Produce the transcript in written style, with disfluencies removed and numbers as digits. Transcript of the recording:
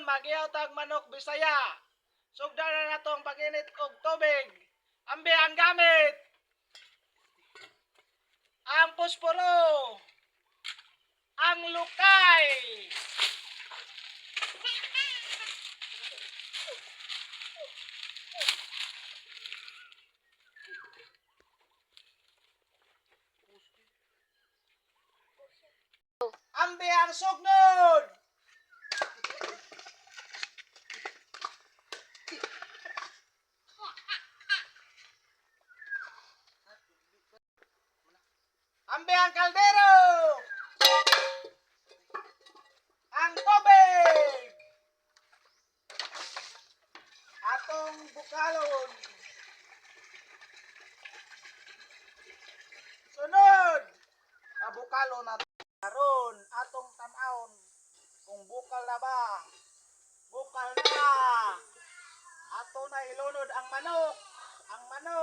Magiyaw tag manok Bisaya. Sugdan na natong pag-init og tubig. Ambi ang gamit. Ang posporo. Ang lukay. Ambi ang sugnod. Ambi ang kaldero. Ang tubig. Atong bukalon. Sunod. Kabukalo na karon atong tan-awon kung bukal na ba. Bukal na. Ato na ilunod ang manok. Ang manok.